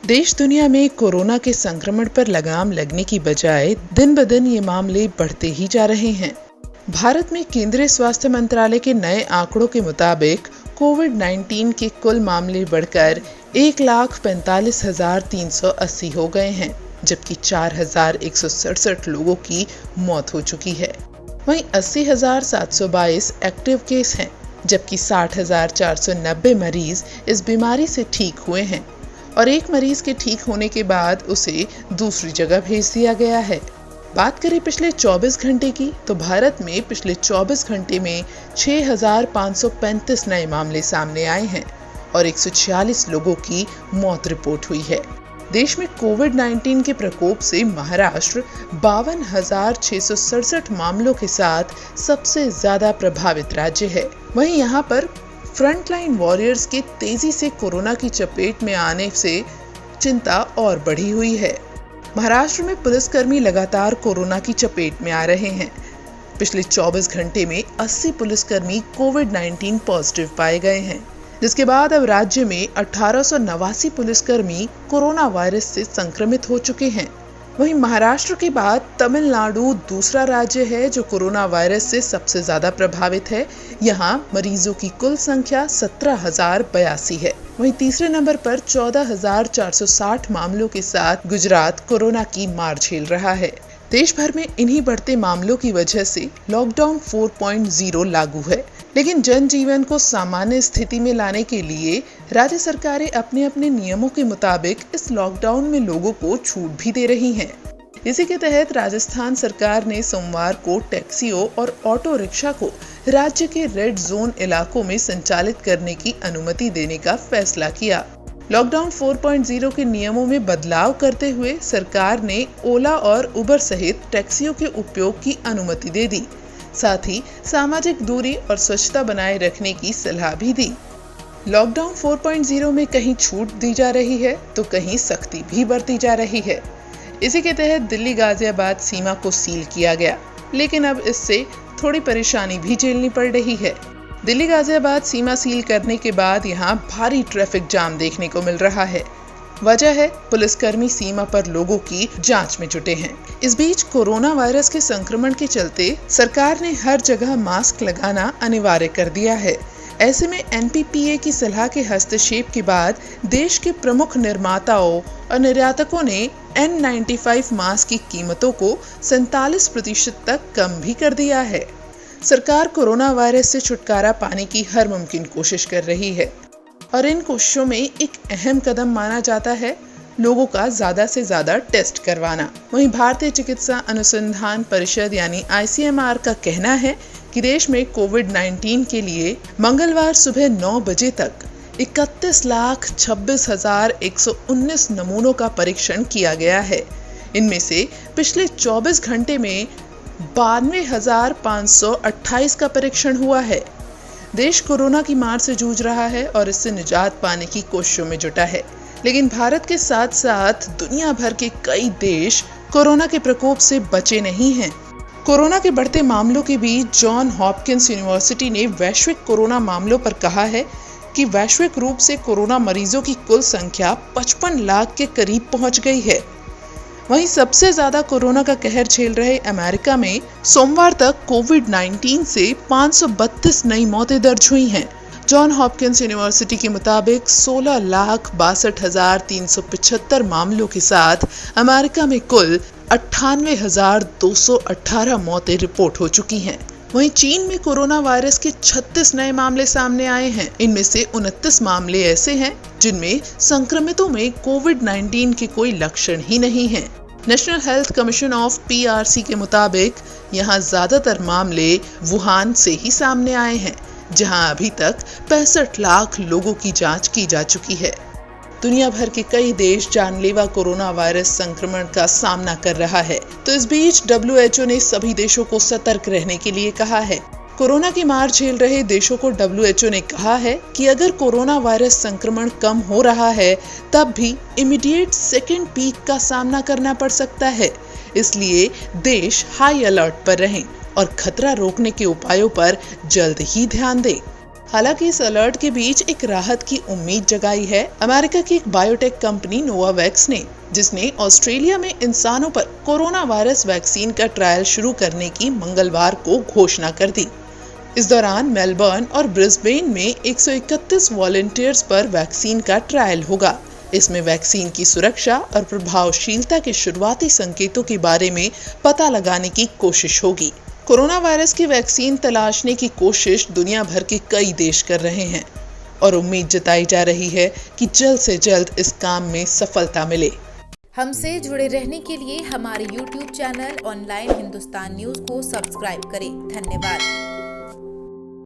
देश दुनिया में कोरोना के संक्रमण पर लगाम लगने की बजाय दिन ब दिन ये मामले बढ़ते ही जा रहे हैं। भारत में केंद्रीय स्वास्थ्य मंत्रालय के नए आंकड़ों के मुताबिक कोविड-19 के कुल मामले बढ़कर 1,45,380 हो गए हैं, जबकि 4,167 लोगों की मौत हो चुकी है। वहीं 80,722 एक्टिव केस हैं, जबकि 60,490 मरीज इस बीमारी से ठीक हुए हैं और एक मरीज के ठीक होने के बाद उसे दूसरी जगह भेज दिया गया है। बात करें पिछले 24 घंटे की, तो भारत में पिछले 24 घंटे में 6,535 नए मामले सामने आए हैं और 146 लोगों की मौत रिपोर्ट हुई है। देश में कोविड-19 के प्रकोप से महाराष्ट्र 52,667 मामलों के साथ सबसे ज्यादा प्रभावित राज्य है। वहीं यहाँ पर फ्रंटलाइन वॉरियर्स के तेजी से कोरोना की चपेट में आने से चिंता और बढ़ी हुई है। महाराष्ट्र में पुलिसकर्मी लगातार कोरोना की चपेट में आ रहे हैं। पिछले 24 घंटे में 80 पुलिसकर्मी कोविड-19 पॉजिटिव पाए गए हैं, जिसके बाद अब राज्य में 1889 पुलिसकर्मी कोरोना वायरस से संक्रमित हो चुके हैं। वहीं महाराष्ट्र के बाद तमिलनाडु दूसरा राज्य है जो कोरोना वायरस से सबसे ज्यादा प्रभावित है। यहाँ मरीजों की कुल संख्या 17,082 है। वहीं तीसरे नंबर पर 14,460 मामलों के साथ गुजरात कोरोना की मार झेल रहा है। देश भर में इन्हीं बढ़ते मामलों की वजह से लॉकडाउन 4.0 लागू है, लेकिन जनजीवन को सामान्य स्थिति में लाने के लिए राज्य सरकारें अपने अपने नियमों के मुताबिक इस लॉकडाउन में लोगों को छूट भी दे रही हैं। इसी के तहत राजस्थान सरकार ने सोमवार को टैक्सियों और ऑटो रिक्शा को राज्य के रेड जोन इलाकों में संचालित करने की अनुमति देने का फैसला किया। लॉकडाउन 4.0 के नियमों में बदलाव करते हुए सरकार ने ओला और उबर सहित टैक्सियों के उपयोग की अनुमति दे दी। साथ ही सामाजिक दूरी और स्वच्छता बनाए रखने की सलाह भी दी। लॉकडाउन 4.0 में कहीं छूट दी जा रही है तो कहीं सख्ती भी बरती जा रही है। इसी के तहत दिल्ली गाजियाबाद सीमा को सील किया गया, लेकिन अब इससे थोड़ी परेशानी भी झेलनी पड़ रही है। दिल्ली गाजियाबाद सीमा सील करने के बाद यहाँ भारी ट्रैफिक जाम देखने को मिल रहा है। वजह है पुलिसकर्मी सीमा पर लोगों की जांच में जुटे हैं। इस बीच कोरोना वायरस के संक्रमण के चलते सरकार ने हर जगह मास्क लगाना अनिवार्य कर दिया है। ऐसे में एनपीपीए की सलाह के हस्तक्षेप के बाद देश के प्रमुख निर्माताओं और निर्यातकों ने N95 मास्क की कीमतों को 47% तक कम भी कर दिया है। सरकार कोरोना वायरस से छुटकारा पाने की हर मुमकिन कोशिश कर रही है और इन कोशिशों में एक अहम कदम माना जाता है लोगों का ज्यादा से ज्यादा टेस्ट करवाना। वहीं भारतीय चिकित्सा अनुसंधान परिषद यानी ICMR का कहना है कि देश में कोविड-19 के लिए मंगलवार सुबह 9 बजे तक 31,26,119 नमूनों का परीक्षण किया गया है। इनमें से पिछले 24 घंटे में 92,528 का परीक्षण हुआ है। देश कोरोना की मार से जूझ रहा है और इससे निजात पाने की कोशिशों में जुटा है, लेकिन भारत के साथ साथ दुनिया भर के कई देश कोरोना के प्रकोप से बचे नहीं हैं। कोरोना के बढ़ते मामलों के बीच जॉन हॉपकिंस यूनिवर्सिटी ने वैश्विक कोरोना मामलों पर कहा है कि वैश्विक रूप से कोरोना मरीजों की कुल संख्या 55 लाख के करीब पहुंच गई है। वहीं सबसे ज्यादा कोरोना का कहर झेल रहे अमेरिका में सोमवार तक कोविड-19 से 532 नई मौतें दर्ज हुई हैं। जॉन हॉपकिंस यूनिवर्सिटी के मुताबिक 16,62,375 मामलों के साथ अमेरिका में कुल 98,218 मौतें रिपोर्ट हो चुकी हैं। वहीं चीन में कोरोना वायरस के 36 नए मामले सामने आए हैं। इनमें से 29 मामले ऐसे हैं जिनमें संक्रमितों में कोविड-19 के कोई लक्षण ही नहीं हैं। National health commission of PRC के मुताबिक यहाँ ज्यादातर मामले वुहान से ही सामने आए हैं, जहाँ अभी तक 65 लाख लोगों की जांच की जा चुकी है। दुनिया भर के कई देश जानलेवा कोरोना वायरस संक्रमण का सामना कर रहा है, तो इस बीच WHO ने सभी देशों को सतर्क रहने के लिए कहा है। कोरोना की मार झेल रहे देशों को WHO ने कहा है कि अगर कोरोना वायरस संक्रमण कम हो रहा है, तब भी इमीडिएट सेकेंड पीक का सामना करना पड़ सकता है। इसलिए देश हाई अलर्ट पर रहें और खतरा रोकने के उपायों पर जल्द ही ध्यान दें। हालांकि इस अलर्ट के बीच एक राहत की उम्मीद जगाई है अमेरिका की एक बायोटेक कंपनी नोवावैक्स ने, जिसने ऑस्ट्रेलिया में इंसानों पर कोरोना वायरस वैक्सीन का ट्रायल शुरू करने की मंगलवार को घोषणा कर दी। इस दौरान मेलबर्न और ब्रिस्बेन में 131 वॉलंटियर्स पर वैक्सीन का ट्रायल होगा। इसमें वैक्सीन की सुरक्षा और प्रभावशीलता के शुरुआती संकेतों के बारे में पता लगाने की कोशिश होगी। कोरोना वायरस की वैक्सीन तलाशने की कोशिश दुनिया भर के कई देश कर रहे हैं और उम्मीद जताई जा रही है कि जल्द से जल्द इस काम में सफलता मिले। हमसे जुड़े रहने के लिए हमारे YouTube channel online Hindustan news को सब्सक्राइब करें। धन्यवाद।